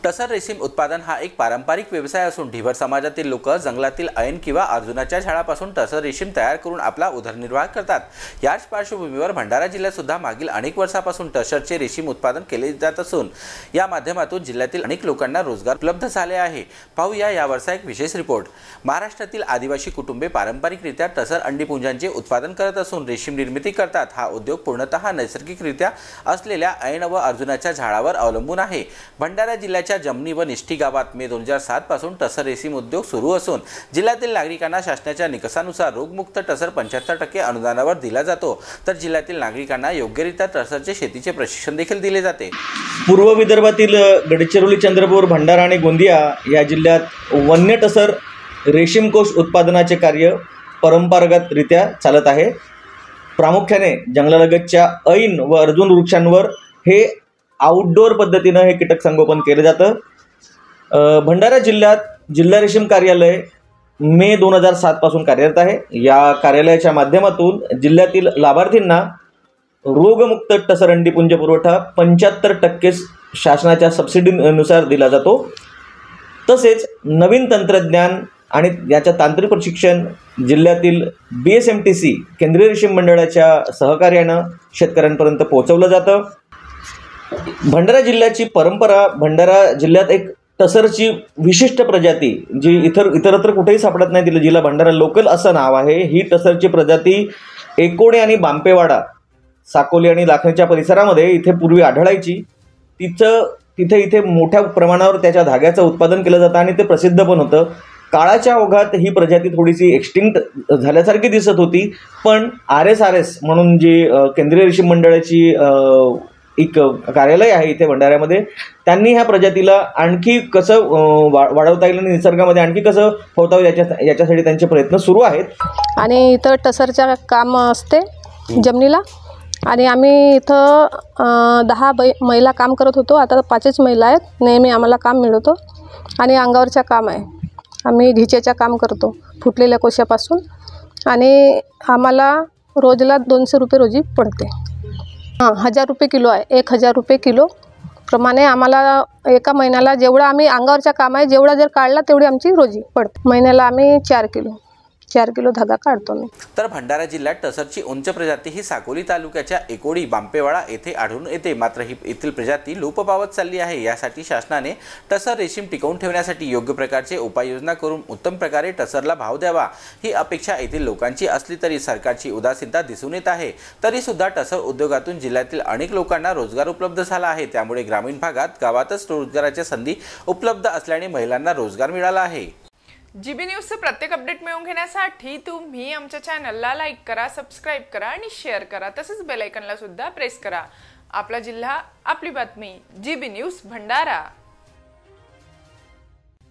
टसर रेशीम उत्पादन हा एक पारंपरिक व्यवसाय असून ढिवर समाजातील लोक जंगलातील ऐन किंवा अर्जुनाच्या झाडापासून टसर रेशीम तयार करून आपला उदरनिर्वाह करतात। याच पार्श्वभूमीवर भंडारा जिल्ह्यात सुद्धा मागील अनेक वर्षांपासून टसरचे रेशीम उत्पादन केले जात असून या माध्यमातून जिल्ह्यातील अनेक लोकांना रोजगार उपलब्ध झाले आहे। पाहूया यावरचा एक विशेष रिपोर्ट। महाराष्ट्रातील आदिवासी कुटुंबे पारंपरिकरित्या टसर अंडीपुंजांचे उत्पादन करत असून रेशीम निर्मिती करतात। हा उद्योग पूर्णतः नैसर्गिकरित्या असलेल्या ऐन व अर्जुनाच्या झाडावर अवलंबून आहे। भंडारा जिल्ह्याच्या जमनी व निष्ठी गावात मे 2007 पासून टसर रेशीम उद्योग सुरू असून जिल्ह्यातील नागरिकांना शासनाच्या निकषानुसार रोगमुक्त टसर 75% अनुदानावर दिला जातो, तर जिल्ह्यातील नागरिकांना योग्यरित्या टसरचे शेतीचे प्रशिक्षण देखील दिले जाते। पूर्व विदर्भातील गडचिरोली, चंद्रपूर, भंडारा आणि गोंदिया या जिल्ह्यात वन्य टसर रेशीम कोष उत्पादनाचे कार्य परंपरागतरित्या चालत आहे। प्रामुख्याने जंगलालगतच्या ऐन व अर्जुन वृक्षांवर हे आउटडोर पद्धतीने हे कीटक संगोपन केले जातं। भंडारा जिल्ह्यात जिल्हा रेशीम कार्यालय मे 2007 पासून कार्यरत आहे। या कार्यालयाच्या माध्यमातून जिल्ह्यातील लाभार्थींना रोगमुक्त टसर अंडीपुंज पुरवठा 75% शासनाच्या सबसिडीनुसार दिला जातो। तसेच नवीन तंत्रज्ञान आणि याच्या तांत्रिक प्रशिक्षण जिल्ह्यातील BSMTC केंद्रीय रेशीम मंडळाच्या सहकार्याने शेतकऱ्यांपर्यंत पोहोचवलं जातं। भंडारा जिल्ह्याची परंपरा, भंडारा जिल्ह्यात एक टसरची विशिष्ट प्रजाती जी इतरत्र कुठेही सापडत नाही, तिला जिल्हा भंडारा लोकल असं नाव आहे। ही टसरची प्रजाती एकोडे आणि बांपेवाडा, साकोली आणि लाखनीच्या परिसरामध्ये इथे पूर्वी आढळायची। तिथे मोठ्या प्रमाणावर त्याच्या धाग्याचं उत्पादन केलं जातं आणि ते प्रसिद्ध पण होतं। काळाच्या ओघात ही प्रजाती थोडीशी एक्सटिंक्ट झाल्यासारखी दिसत होती, पण RSRS म्हणून जी केंद्रीय रेशीम मंडळाची एक कार्यालय आहे इथे भंडाऱ्यामध्ये, त्यांनी ह्या प्रजातीला आणखी कसं वाढवता येईल आणि निसर्गामध्ये आणखी कसं होता येईल याच्यासाठी त्यांचे प्रयत्न सुरू आहेत। आणि इथं टसरचं काम असते जमनीला आणि आम्ही इथं 10 महिला काम करत होतो। आता 5च महिला आहेत। नेहमी आम्हाला काम मिळतं आणि अंगावरचं काम आहे। आम्ही ढिचेचं काम करतो फुटलेल्या कोशापासून आणि आम्हाला रोजला 200 रुपये रोजी पडते। 1000 रुपये किलो आहे। 1000 रुपये किलो प्रमाणे आम्हाला एका महिन्याला जेवढं आम्ही अंगावरचं काम आहे जेवढा जर काढला तेवढी आमची रोजी पडते। महिन्याला आम्ही 4 किलो धागा काढतो मी। तर भंडारा जिल्ह्यात टसरची उंच प्रजाती ही साकोली तालुक्याच्या एकोडी बांपेवाडा येथे आढळून येते। मात्र ही येथील प्रजाती लोप पावत चालली आहे। यासाठी शासनाने टसर रेशीम टिकवून ठेवण्यासाठी योग्य प्रकारचे उपाययोजना करून उत्तम प्रकारे टसरला भाव द्यावा ही अपेक्षा येथील लोकांची असली तरी सरकारची उदासीनता दिसून येत आहे। तरी सुद्धा टसर उद्योगातून जिल्ह्यातील अनेक लोकांना रोजगार उपलब्ध झाला आहे। त्यामुळे ग्रामीण भागात गावातच रोजगाराच्या संधी उपलब्ध असल्याने महिलांना रोजगार मिळाला आहे। GB न्यूजचे प्रत्येक अपडेट मिळवून घेण्यासाठी तुम्ही आमच्या चॅनलला लाईक करा, सबस्क्राइब करा आणि शेअर करा। तसेच बेल आयकॉनला सुद्धा प्रेस करा। आपला जिल्हा, आपली बातमी, GB न्यूज भंडारा।